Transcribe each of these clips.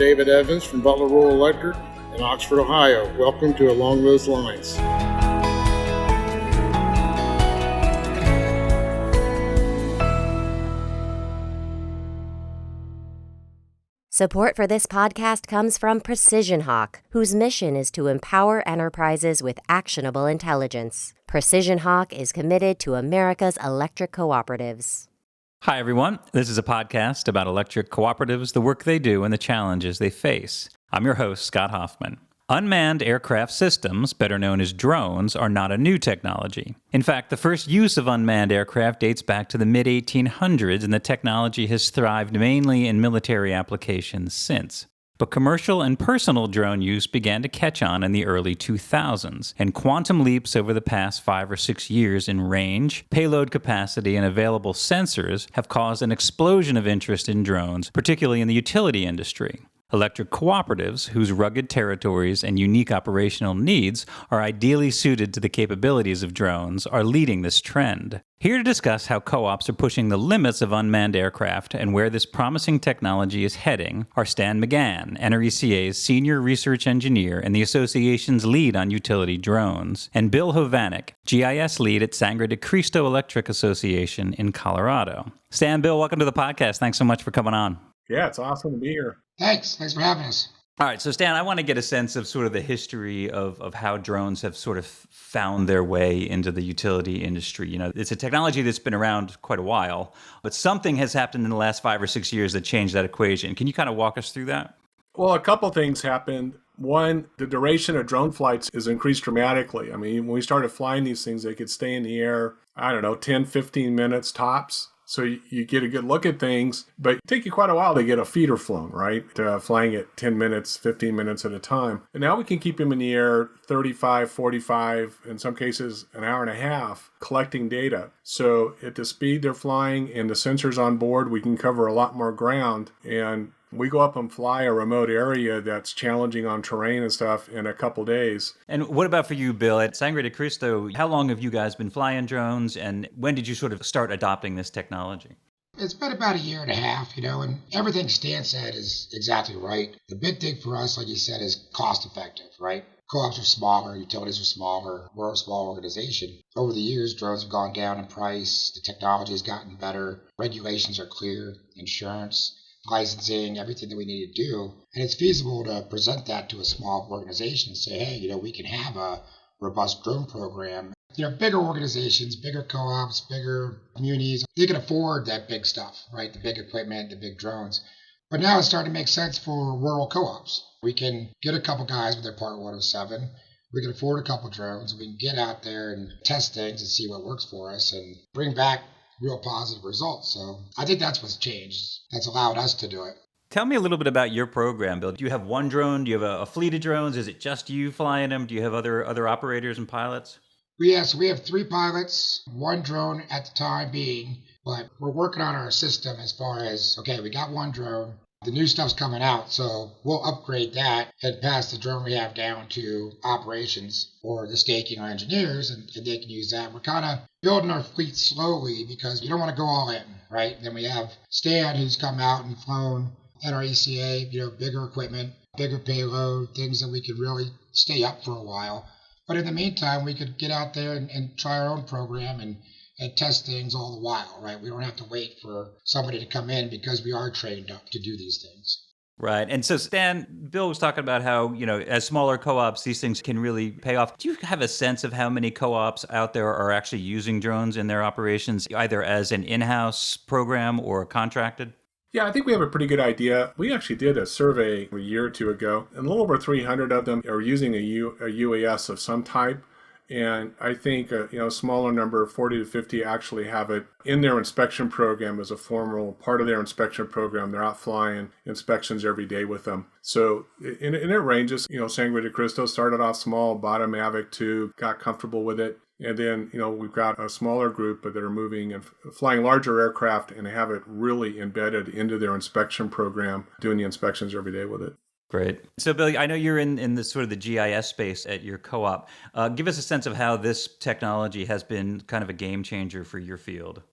David Evans from Butler Rural Electric in Oxford, Ohio. Welcome to Along Those Lines. Support for this podcast comes from Precision Hawk, whose mission is to empower enterprises with actionable intelligence. Precision Hawk is committed to America's electric cooperatives. Hi, everyone. This is a podcast about electric cooperatives, the work they do, and the challenges they face. I'm your host, Scott Hoffman. Unmanned aircraft systems, better known as drones, are not a new technology. In fact, the first use of unmanned aircraft dates back to the mid-1800s, and the technology has thrived mainly in military applications since. But commercial and personal drone use began to catch on in the early 2000s, and quantum leaps over the past 5 or 6 years in range, payload capacity, and available sensors have caused an explosion of interest in drones, particularly in the utility industry. Electric cooperatives, whose rugged territories and unique operational needs are ideally suited to the capabilities of drones, are leading this trend. Here to discuss how co-ops are pushing the limits of unmanned aircraft and where this promising technology is heading are Stan McHann, NRECA's Senior Research Engineer and the association's lead on utility drones, and Bill Hovanec, GIS lead at Sangre de Cristo Electric Association in Colorado. Stan, Bill, welcome to the podcast. Thanks so much for coming on. Yeah, it's awesome to be here. Thanks for having us. All right, so Stan, I want to get a sense of sort of the history of how drones have sort of found their way into the utility industry. You know, it's a technology that's been around quite a while, but something has happened in the last 5 or 6 years that changed that equation. Can you kind of walk us through that? Well, a couple things happened. One, the duration of drone flights is increased dramatically. I mean, when we started flying these things, they could stay in the air, 10, 15 minutes tops. So you get a good look at things, but it takes you quite a while to get a feeder flown, right? Flying at 10 minutes, 15 minutes at a time. And now we can keep them in the air 35, 45, in some cases an hour and a half, collecting data. So at the speed they're flying and the sensors on board, we can cover a lot more ground. And we go up and fly a remote area that's challenging on terrain and stuff in a couple days. And what about for you, Bill? At Sangre de Cristo, how long have you guys been flying drones, and when did you sort of start adopting this technology? It's been about a year and a half, and everything Stan said is exactly right. The big thing for us, like you said, is cost effective, right? Co-ops are smaller, utilities are smaller, we're a small organization. Over the years, drones have gone down in price, the technology has gotten better, regulations are clear, insurance, licensing, everything that we need to do. And it's feasible to present that to a small organization and say, hey, we can have a robust drone program. Bigger organizations, bigger co-ops, bigger communities, they can afford that big stuff, right? The big equipment, the big drones. But now it's starting to make sense for rural co-ops. We can get a couple guys with their Part 107. We can afford a couple drones. We can get out there and test things and see what works for us and bring back real positive results. So I think that's what's changed. That's allowed us to do it. Tell me a little bit about your program, Bill. Do you have one drone? Do you have a fleet of drones? Is it just you flying them? Do you have other operators and pilots? So we have 3 pilots, 1 drone at the time being, but we're working on our system as far as, we got 1 drone. The new stuff's coming out, so we'll upgrade that and pass the drone we have down to operations or the staking or engineers, and they can use that. We're kind of building our fleet slowly because you don't want to go all in, right? Then we have Stan, who's come out and flown NRECA, bigger equipment, bigger payload, things that we could really stay up for a while. But in the meantime, we could get out there and try our own program and test things all the while, right? We don't have to wait for somebody to come in because we are trained up to do these things. Right. And so, Stan, Bill was talking about how, as smaller co-ops, these things can really pay off. Do you have a sense of how many co-ops out there are actually using drones in their operations, either as an in-house program or contracted? Yeah, I think we have a pretty good idea. We actually did a survey a year or two ago, and a little over 300 of them are using a UAS of some type. And I think a smaller number, 40 to 50, actually have it in their inspection program as a formal part of their inspection program. They're out flying inspections every day with them. So and it ranges. Sangre de Cristo started off small, bought a Mavic 2, got comfortable with it. And then, we've got a smaller group that are moving and flying larger aircraft and have it really embedded into their inspection program, doing the inspections every day with it. Great. So, Bill, I know you're in the sort of the GIS space at your co-op. Give us a sense of how this technology has been kind of a game changer for your field.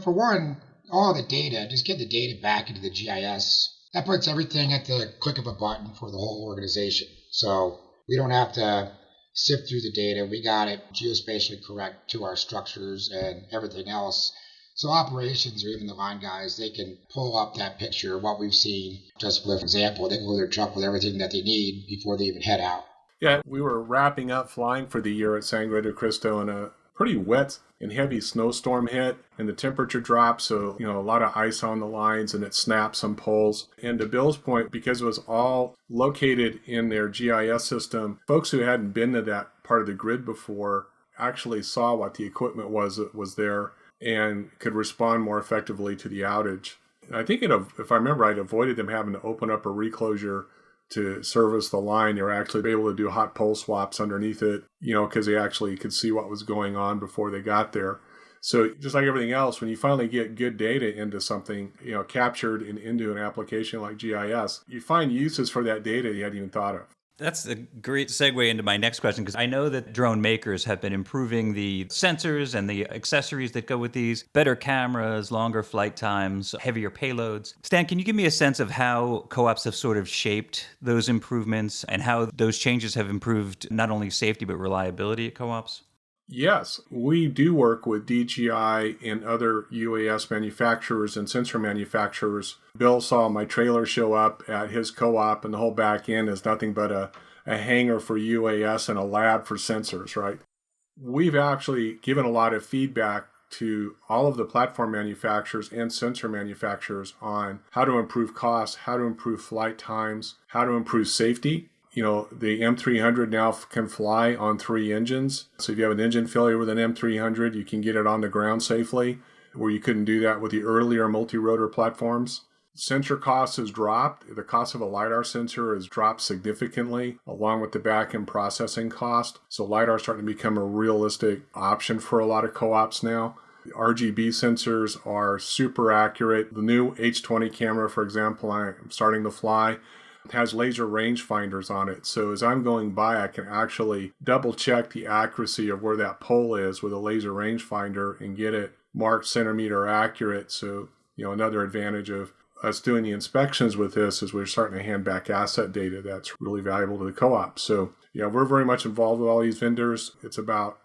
For one, all the data, just get the data back into the GIS That puts everything at the click of a button for the whole organization. So we don't have to sift through the data. We got it geospatially correct to our structures and everything else. So operations or even the line guys, they can pull up that picture of what we've seen. Just for example, they can load their truck with everything that they need before they even head out. Yeah, we were wrapping up flying for the year at Sangre de Cristo, and a pretty wet and heavy snowstorm hit, and the temperature dropped, so a lot of ice on the lines, and it snapped some poles. And to Bill's point, because it was all located in their GIS system, folks who hadn't been to that part of the grid before actually saw what the equipment was that was there and could respond more effectively to the outage. And I think if I remember right, avoided them having to open up a reclosure to service the line. They were actually able to do hot pole swaps underneath it, because they actually could see what was going on before they got there. So just like everything else, when you finally get good data into something, captured into an application like GIS, you find uses for that data you hadn't even thought of. That's a great segue into my next question, because I know that drone makers have been improving the sensors and the accessories that go with these, better cameras, longer flight times, heavier payloads. Stan, can you give me a sense of how co-ops have sort of shaped those improvements and how those changes have improved not only safety but reliability at co-ops? Yes, we do work with DJI and other UAS manufacturers and sensor manufacturers. Bill saw my trailer show up at his co-op, and the whole back end is nothing but a hangar for UAS and a lab for sensors, right? We've actually given a lot of feedback to all of the platform manufacturers and sensor manufacturers on how to improve costs, how to improve flight times, how to improve safety. The M300 now can fly on 3 engines. So if you have an engine failure with an M300, you can get it on the ground safely, where you couldn't do that with the earlier multi-rotor platforms. Sensor cost has dropped. The cost of a LiDAR sensor has dropped significantly, along with the back-end processing cost. So LiDAR is starting to become a realistic option for a lot of co-ops now. The RGB sensors are super accurate. The new H20 camera, for example, I'm starting to fly, has laser rangefinders on it. So as I'm going by, I can actually double check the accuracy of where that pole is with a laser rangefinder and get it marked centimeter accurate. So, another advantage of us doing the inspections with this is we're starting to hand back asset data that's really valuable to the co-op. So, we're very much involved with all these vendors. It's about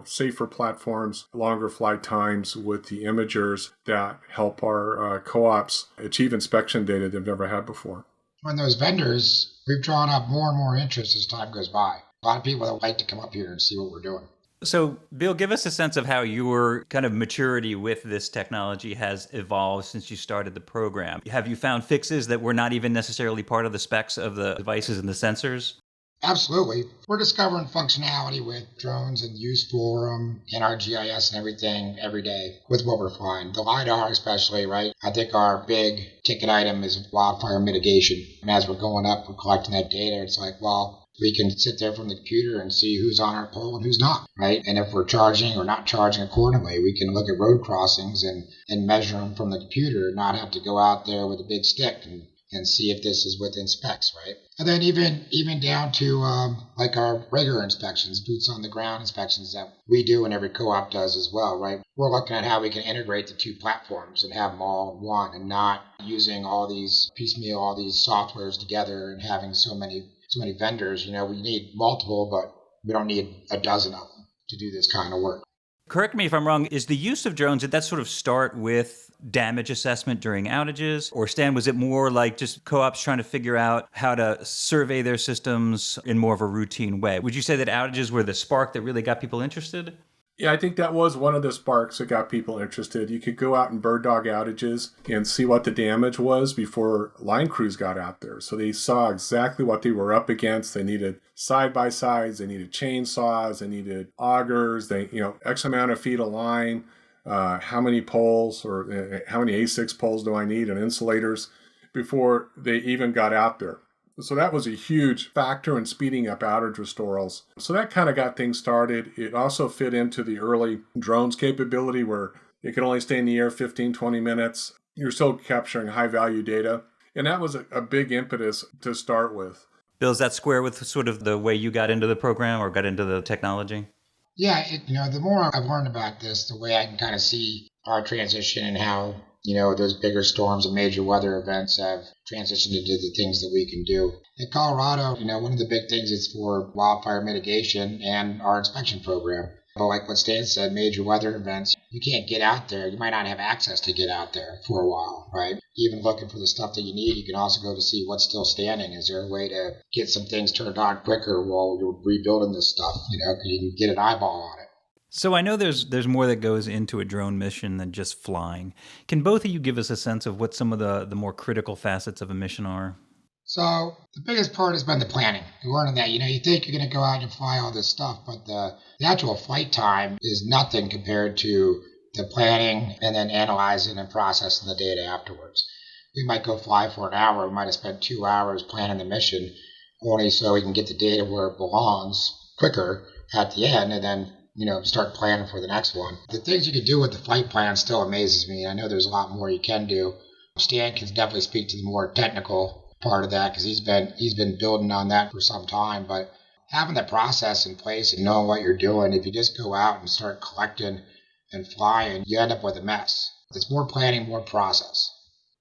safer platforms, longer flight times with the imagers that help our co-ops achieve inspection data they've never had before. On those vendors, we've drawn up more and more interest as time goes by. A lot of people that like to come up here and see what we're doing. So, Bill, give us a sense of how your kind of maturity with this technology has evolved since you started the program. Have you found fixes that were not even necessarily part of the specs of the devices and the sensors? Absolutely. We're discovering functionality with drones and use for them in our GIS and everything every day with what we're flying. The LiDAR especially, right? I think our big ticket item is wildfire mitigation. And as we're going up, we're collecting that data. It's like, well, we can sit there from the computer and see who's on our pole and who's not, right? And if we're charging or not charging accordingly, we can look at road crossings and measure them from the computer and not have to go out there with a big stick and see if this is within specs, right? And then even down to like our regular inspections, boots on the ground inspections that we do and every co-op does as well, right? We're looking at how we can integrate the 2 platforms and have them all in one and not using all these piecemeal, all these softwares together and having so many vendors. We need multiple, but we don't need a dozen of them to do this kind of work. Correct me if I'm wrong, is the use of drones, did that sort of start with damage assessment during outages? Or Stan, was it more like just co-ops trying to figure out how to survey their systems in more of a routine way? Would you say that outages were the spark that really got people interested? Yeah, I think that was one of the sparks that got people interested. You could go out and bird dog outages and see what the damage was before line crews got out there. So they saw exactly what they were up against. They needed side-by-sides, they needed chainsaws, they needed augers, X amount of feet of line, how many poles or how many A6 poles do I need and insulators before they even got out there. So that was a huge factor in speeding up outage restorals. So that kind of got things started. It also fit into the early drones capability where it could only stay in the air 15, 20 minutes. You're still capturing high value data. And that was a big impetus to start with. Bill, is that square with sort of the way you got into the program or got into the technology? Yeah, the more I've learned about this, the way I can kind of see our transition and how those bigger storms and major weather events have transitioned into the things that we can do. In Colorado, one of the big things is for wildfire mitigation and our inspection program. But like what Stan said, major weather events, you can't get out there. You might not have access to get out there for a while, right? Even looking for the stuff that you need, you can also go to see what's still standing. Is there a way to get some things turned on quicker while you're rebuilding this stuff, because you can get an eyeball on it. So I know there's more that goes into a drone mission than just flying. Can both of you give us a sense of what some of the more critical facets of a mission are? So the biggest part has been the planning. You learn that, you think you're going to go out and fly all this stuff, but the actual flight time is nothing compared to the planning and then analyzing and processing the data afterwards. We might go fly for an hour. We might have spent 2 hours planning the mission only so we can get the data where it belongs quicker at the end and then start planning for the next one. The things you can do with the flight plan still amazes me. I know there's a lot more you can do. Stan can definitely speak to the more technical part of that because he's been building on that for some time. But having the process in place and knowing what you're doing, if you just go out and start collecting and flying, you end up with a mess. It's more planning, more process.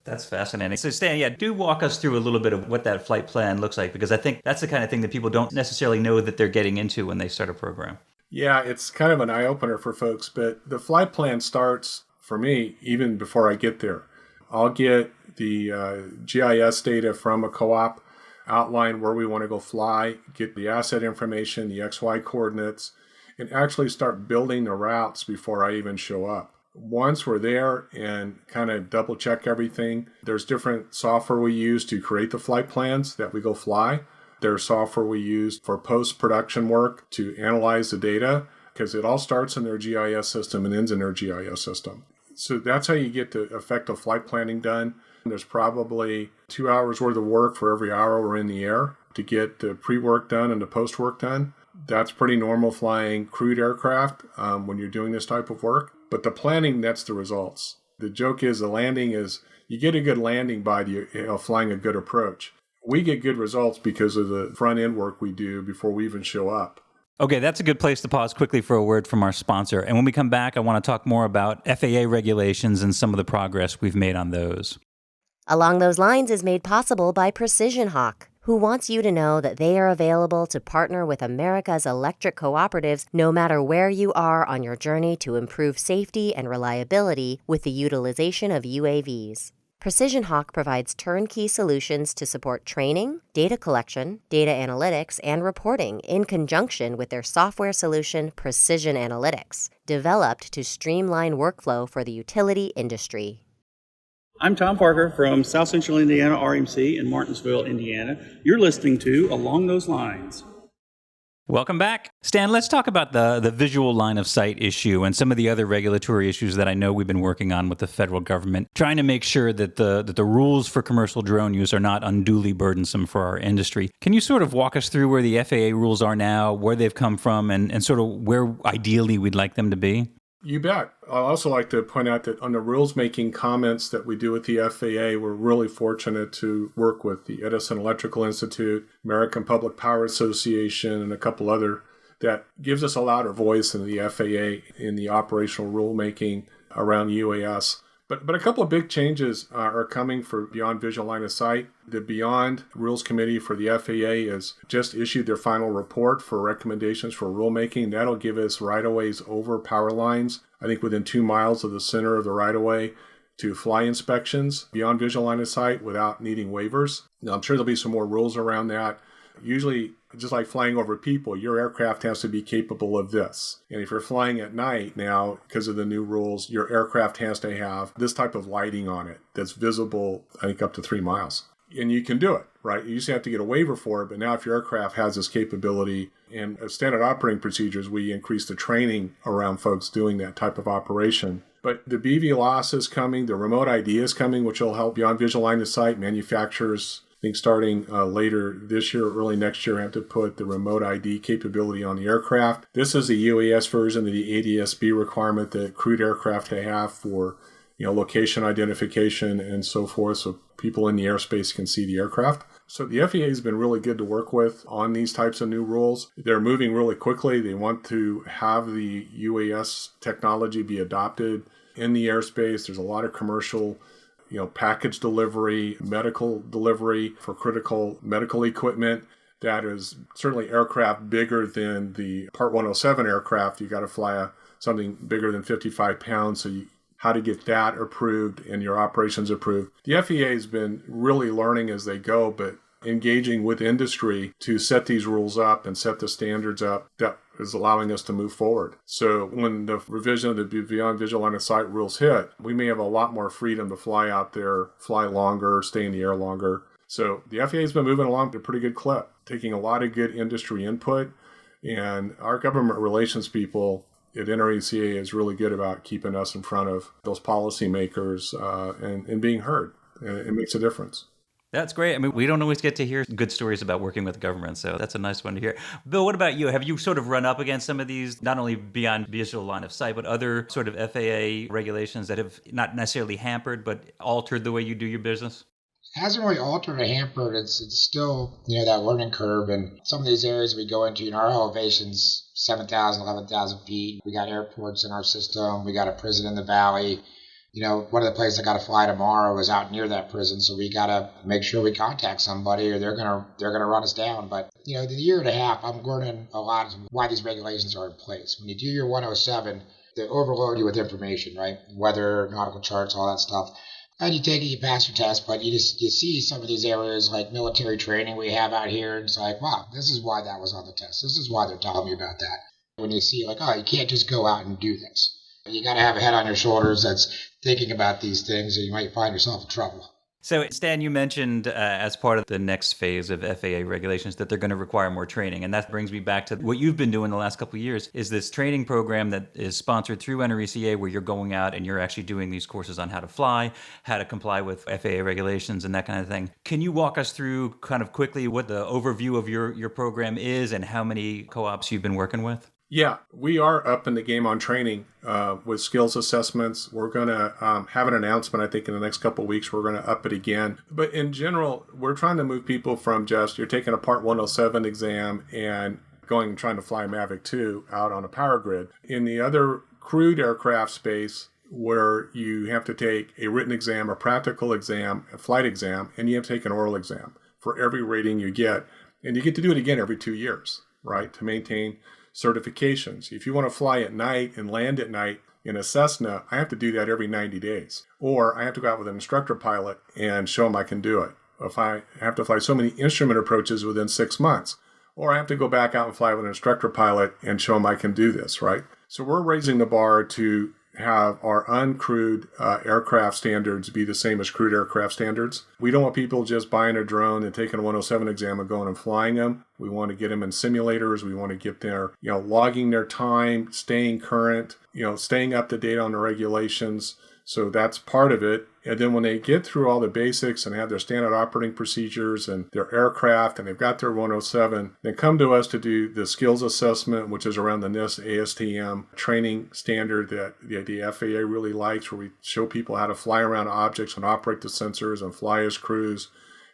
That's fascinating. So Stan, do walk us through a little bit of what that flight plan looks like, because I think that's the kind of thing that people don't necessarily know that they're getting into when they start a program. Yeah, it's kind of an eye-opener for folks, but the flight plan starts, for me, even before I get there. I'll get the GIS data from a co-op, outline where we want to go fly, get the asset information, the XY coordinates, and actually start building the routes before I even show up. Once we're there and kind of double check everything, there's different software we use to create the flight plans that we go fly. There's software we use for post-production work to analyze the data, because it all starts in their GIS system and ends in their GIS system. So that's how you get the effective flight planning done. There's probably 2 hours worth of work for every hour we're in the air to get the pre-work done and the post-work done. That's pretty normal flying crewed aircraft when you're doing this type of work. But the planning, that's the results. The joke is the landing is, you get a good landing by flying a good approach. We get good results because of the front-end work we do before we even show up. Okay, that's a good place to pause quickly for a word from our sponsor. And when we come back, I want to talk more about FAA regulations and some of the progress we've made on those. Along those lines is made possible by Precision Hawk, who wants you to know that they are available to partner with America's electric cooperatives no matter where you are on your journey to improve safety and reliability with the utilization of UAVs. Precision Hawk provides turnkey solutions to support training, data collection, data analytics, and reporting in conjunction with their software solution, Precision Analytics, developed to streamline workflow for the utility industry. I'm Tom Parker from South Central Indiana RMC in Martinsville, Indiana. You're listening to Along Those Lines. Welcome back. Stan, let's talk about the visual line of sight issue and some of the other regulatory issues that I know we've been working on with the federal government, trying to make sure that the rules for commercial drone use are not unduly burdensome for our industry. Can you sort of walk us through where the FAA rules are now, where they've come from, and sort of where ideally we'd like them to be? You bet. I'd also like to point out that on the rules-making comments that we do with the FAA, we're really fortunate to work with the Edison Electrical Institute, American Public Power Association, and a couple other that gives us a louder voice in the FAA in the operational rulemaking around UAS. But a couple of big changes are coming for Beyond Visual Line of Sight. The Beyond Rules Committee for the FAA has just issued their final report for recommendations for rulemaking. That'll give us right-of-ways over power lines, I think within 2 miles of the center of the right-of-way, to fly inspections beyond visual line of sight without needing waivers. Now, I'm sure there'll be some more rules around that. Usually, just like flying over people, your aircraft has to be capable of this. And if you're flying at night now, because of the new rules, your aircraft has to have this type of lighting on it that's visible, I think, up to 3 miles. And you can do it, right? You used to have to get a waiver for it, but now if your aircraft has this capability, and as standard operating procedures, we increase the training around folks doing that type of operation. But the BVLOS is coming, the remote ID is coming, which will help beyond visual line of sight. Manufacturers, I think starting later this year or early next year, have to put the remote ID capability on the aircraft. This is the UAS version of the ADS-B requirement that crewed aircraft have for location identification and so forth, so people in the airspace can see the aircraft. So the FAA has been really good to work with on these types of new rules. They're moving really quickly. They want to have the UAS technology be adopted in the airspace. There's a lot of commercial, package delivery, medical delivery for critical medical equipment. That is certainly aircraft bigger than the Part 107 aircraft. You got to fly something bigger than 55 pounds. So how to get that approved and your operations approved. The FAA has been really learning as they go, but engaging with industry to set these rules up and set the standards up that is allowing us to move forward. So when the revision of the Beyond Visual Line of Sight rules hit, we may have a lot more freedom to fly out there, fly longer, stay in the air longer. So the FAA has been moving along at a pretty good clip, taking a lot of good industry input. And our government relations people at NRECA is really good about keeping us in front of those policymakers and being heard. And it makes a difference. That's great. I mean, we don't always get to hear good stories about working with the government, so that's a nice one to hear. Bill, what about you? Have you sort of run up against some of these, not only Beyond Visual Line of Sight, but other sort of FAA regulations that have not necessarily hampered, but altered the way you do your business? It hasn't really altered or hampered. It's still, that learning curve. And some of these areas we go into, our elevation's 7,000, 11,000 feet. We got airports in our system. We got a prison in the valley. One of the places I got to fly tomorrow is out near that prison, so we got to make sure we contact somebody, or they're gonna run us down. But the year and a half, I'm learning a lot of why these regulations are in place. When you do your 107, they overload you with information, right? Weather, nautical charts, all that stuff. And you take it, you pass your test, but you see some of these areas like military training we have out here, and it's like, wow, this is why that was on the test. This is why they're telling me about that. When you see you can't just go out and do this. You got to have a head on your shoulders that's thinking about these things, or you might find yourself in trouble. So, Stan, you mentioned as part of the next phase of FAA regulations that they're going to require more training. And that brings me back to what you've been doing the last couple of years, is this training program that is sponsored through NRECA, where you're going out and you're actually doing these courses on how to fly, how to comply with FAA regulations and that kind of thing. Can you walk us through kind of quickly what the overview of your program is and how many co-ops you've been working with? Yeah, we are up in the game on training with skills assessments. We're going to have an announcement, I think, in the next couple of weeks. We're going to up it again. But in general, we're trying to move people from just you're taking a Part 107 exam and trying to fly Mavic 2 out on a power grid. In the other crewed aircraft space, where you have to take a written exam, a practical exam, a flight exam, and you have to take an oral exam for every rating you get. And you get to do it again every 2 years, right, to maintain certifications. If you want to fly at night and land at night in a Cessna, I have to do that every 90 days. Or I have to go out with an instructor pilot and show them I can do it. If I have to fly so many instrument approaches within 6 months, or I have to go back out and fly with an instructor pilot and show them I can do this, right? So we're raising the bar to have our uncrewed aircraft standards be the same as crewed aircraft standards. We don't want people just buying a drone and taking a 107 exam and going and flying them. We want to get them in simulators. We want to get their, logging their time, staying current, staying up to date on the regulations. So that's part of it. And then when they get through all the basics and have their standard operating procedures and their aircraft and they've got their 107, then come to us to do the skills assessment, which is around the NIST ASTM training standard that the FAA really likes, where we show people how to fly around objects and operate the sensors and fly as crews,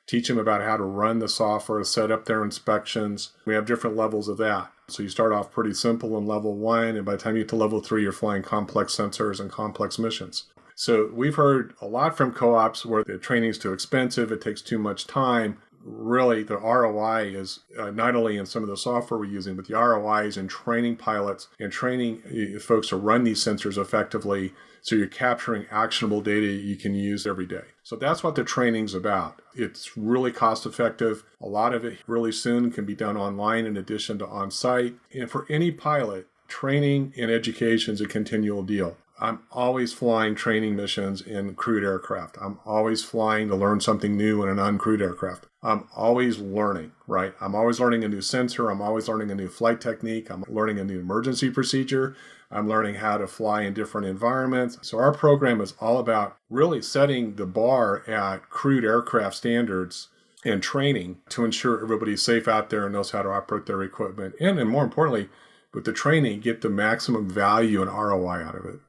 teach them about how to run the software, set up their inspections. We have different levels of that. So you start off pretty simple in level 1, and by the time you get to level 3, you're flying complex sensors and complex missions. So we've heard a lot from co-ops where the training is too expensive, it takes too much time. Really, the ROI is not only in some of the software we're using, but the ROI is in training pilots and training folks to run these sensors effectively, so you're capturing actionable data you can use every day. So that's what the training's about. It's really cost effective. A lot of it really soon can be done online in addition to on-site. And for any pilot, training and education is a continual deal. I'm always flying training missions in crewed aircraft. I'm always flying to learn something new in an uncrewed aircraft. I'm always learning, right? I'm always learning a new sensor. I'm always learning a new flight technique. I'm learning a new emergency procedure. I'm learning how to fly in different environments. So our program is all about really setting the bar at crewed aircraft standards and training to ensure everybody's safe out there and knows how to operate their equipment. And more importantly, with the training, get the maximum value and ROI out of it.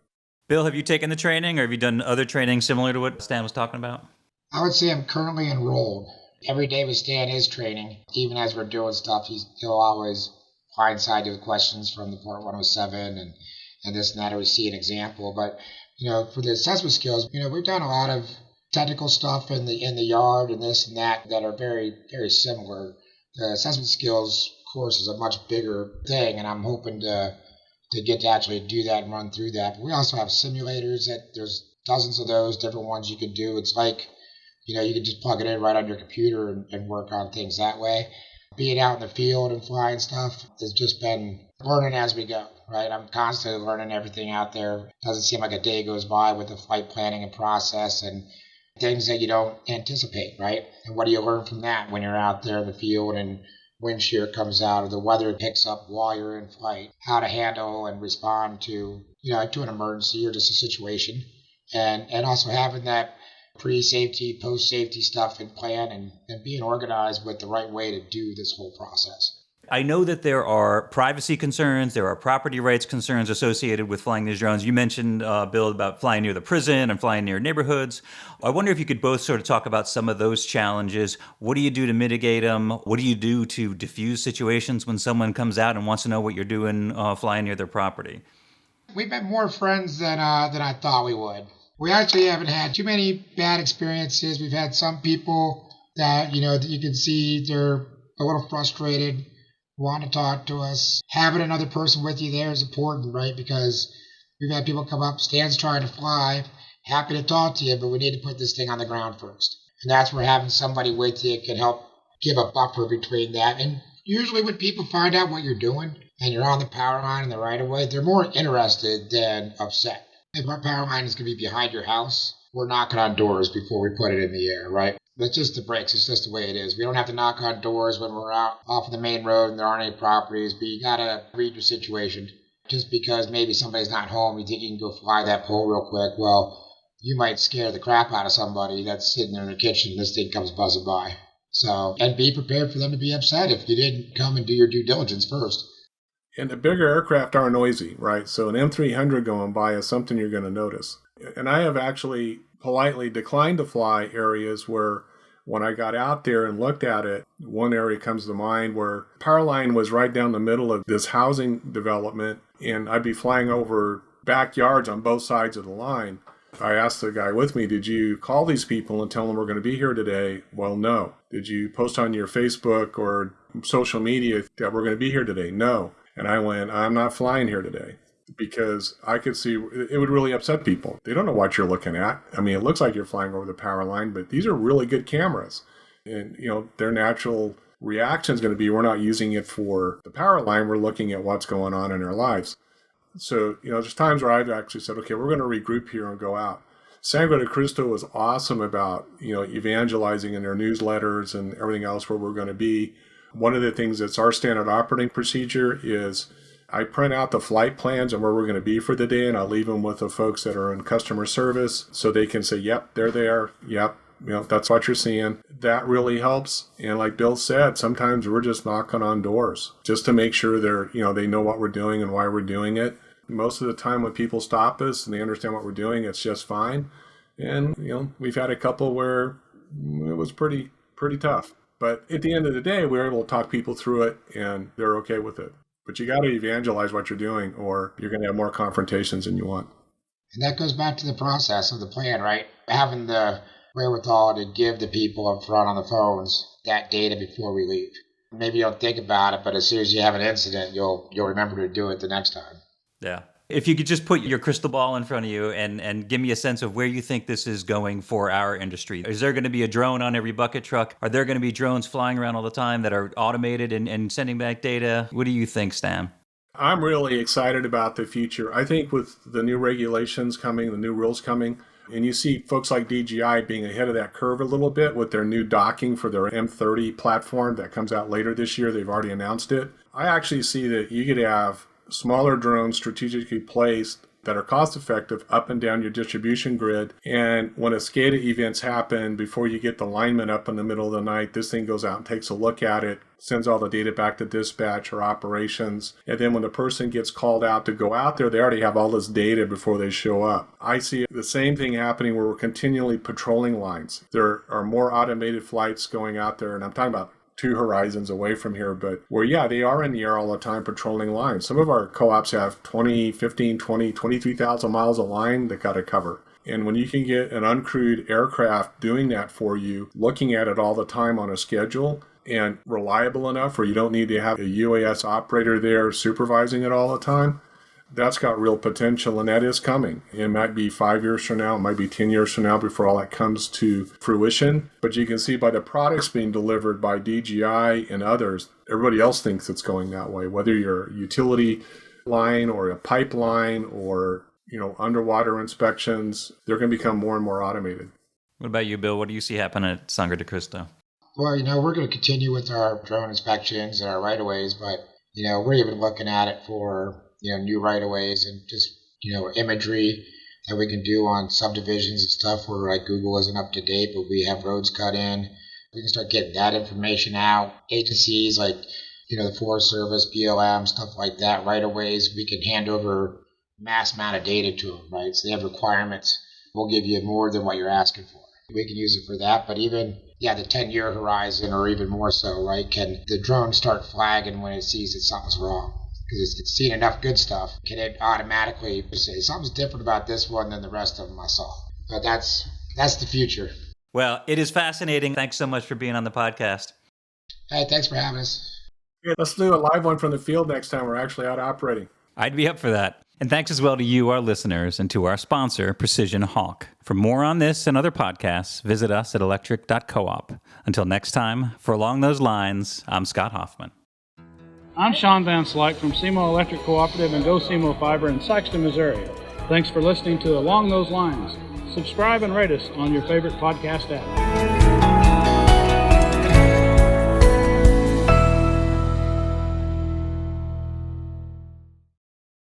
Bill, have you taken the training, or have you done other training similar to what Stan was talking about? I would say I'm currently enrolled. Every day with Stan is training. Even as we're doing stuff, he'll always blindside you with questions from the Part 107 and this and that, or we see an example. But For the assessment skills, we've done a lot of technical stuff in the yard and this and that are very, very similar. The assessment skills course is a much bigger thing, and I'm hoping to get to actually do that and run through that. But we also have simulators that there's dozens of those different ones you can do. It's like, you can just plug it in right on your computer and work on things that way. Being out in the field and flying stuff has just been learning as we go, right? I'm constantly learning everything out there. Doesn't seem like a day goes by with the flight planning and process and things that you don't anticipate, right? And what do you learn from that when you're out there in the field and wind shear comes out or the weather picks up while you're in flight? How to handle and respond to, to an emergency or just a situation. And also having that pre-safety, post-safety stuff in plan and being organized with the right way to do this whole process. I know that there are privacy concerns, there are property rights concerns associated with flying these drones. You mentioned, Bill, about flying near the prison and flying near neighborhoods. I wonder if you could both sort of talk about some of those challenges. What do you do to mitigate them? What do you do to diffuse situations when someone comes out and wants to know what you're doing flying near their property? We've had more friends than I thought we would. We actually haven't had too many bad experiences. We've had some people that, that you can see they're a little frustrated, want to talk to us. Having another person with you there is important, right? Because we've had people come up, Stan's trying to fly, happy to talk to you, but we need to put this thing on the ground first. And that's where having somebody with you can help give a buffer between that. And usually when people find out what you're doing and you're on the power line in the right of way, they're more interested than upset. If our power line is going to be behind your house, we're knocking on doors before we put it in the air, right? That's just the breaks. It's just the way it is. We don't have to knock on doors when we're out off of the main road and there aren't any properties, but you got to read your situation. Just because maybe somebody's not home, you think you can go fly that pole real quick. Well, you might scare the crap out of somebody that's sitting there in the kitchen and this thing comes buzzing by. So, and be prepared for them to be upset if you didn't come and do your due diligence first. And the bigger aircraft are noisy, right? So an M300 going by is something you're going to notice. And I have actually politely declined to fly areas where when I got out there and looked at it, one area comes to mind where power line was right down the middle of this housing development, and I'd be flying over backyards on both sides of the line. I asked the guy with me, did you call these people and tell them we're going to be here today? Well, no. Did you post on your Facebook or social media that we're going to be here today? No. And I went, I'm not flying here today because I could see it would really upset people. They don't know what you're looking at. I mean, it looks like you're flying over the power line, but these are really good cameras. And, their natural reaction is going to be, we're not using it for the power line. We're looking at what's going on in our lives. So, there's times where I've actually said, okay, we're going to regroup here and go out. Sangre de Cristo was awesome about, evangelizing in their newsletters and everything else where we're going to be. One of the things that's our standard operating procedure is I print out the flight plans and where we're going to be for the day, and I'll leave them with the folks that are in customer service so they can say, yep, they're there. Yep, that's what you're seeing. That really helps. And like Bill said, sometimes we're just knocking on doors just to make sure they know what we're doing and why we're doing it. Most of the time when people stop us and they understand what we're doing, it's just fine. And, we've had a couple where it was pretty tough. But at the end of the day, we're able to talk people through it and they're okay with it. But you got to evangelize what you're doing or you're going to have more confrontations than you want. And that goes back to the process of the plan, right? Having the wherewithal to give the people up front on the phones that data before we leave. Maybe you don't think about it, but as soon as you have an incident, you'll remember to do it the next time. Yeah. If you could just put your crystal ball in front of you and give me a sense of where you think this is going for our industry. Is there going to be a drone on every bucket truck? Are there going to be drones flying around all the time that are automated and sending back data? What do you think, Stan? I'm really excited about the future. I think with the new regulations coming, the new rules coming, and you see folks like DJI being ahead of that curve a little bit with their new docking for their M30 platform that comes out later this year. They've already announced it. I actually see that you could have smaller drones strategically placed that are cost effective up and down your distribution grid. And when a SCADA events happen, before you get the lineman up in the middle of the night, this thing goes out and takes a look at it, sends all the data back to dispatch or operations. And then when the person gets called out to go out there, they already have all this data before they show up. I see the same thing happening where we're continually patrolling lines. There are more automated flights going out there, and I'm talking about 2 horizons away from here, but where, yeah, they are in the air all the time patrolling lines. Some of our co-ops have 20, 15, 20, 23,000 miles of line that got to cover. And when you can get an uncrewed aircraft doing that for you, looking at it all the time on a schedule, and reliable enough where you don't need to have a UAS operator there supervising it all the time, that's got real potential, and that is coming. It might be 5 years from now, it might be 10 years from now before all that comes to fruition. But you can see by the products being delivered by DJI and others, everybody else thinks it's going that way. Whether you're a utility line or a pipeline or, underwater inspections, they're going to become more and more automated. What about you, Bill? What do you see happen at Sangre de Cristo? Well, we're going to continue with our drone inspections and our right-of-ways, but, we're even looking at it for new right-of-ways and just, imagery that we can do on subdivisions and stuff where like Google isn't up to date, but we have roads cut in. We can start getting that information out. Agencies like, the Forest Service, BLM, stuff like that, right-of-ways, we can hand over mass amount of data to them, right? So they have requirements. We'll give you more than what you're asking for. We can use it for that, but even, the 10-year horizon or even more so, right? Can the drone start flagging when it sees that something's wrong? Because it's seen enough good stuff. Can it automatically say something's different about this one than the rest of them I saw? But that's the future. Well, it is fascinating. Thanks so much for being on the podcast. Hey, thanks for having us. Yeah, let's do a live one from the field next time we're actually out operating. I'd be up for that. And thanks as well to you, our listeners, and to our sponsor, Precision Hawk. For more on this and other podcasts, visit us at electric.coop. Until next time, for Along Those Lines, I'm Scott Hoffman. I'm Sean Van Slyke from SEMO Electric Cooperative and Go SEMO Fiber in Sikeston, Missouri. Thanks for listening to Along Those Lines. Subscribe and rate us on your favorite podcast app.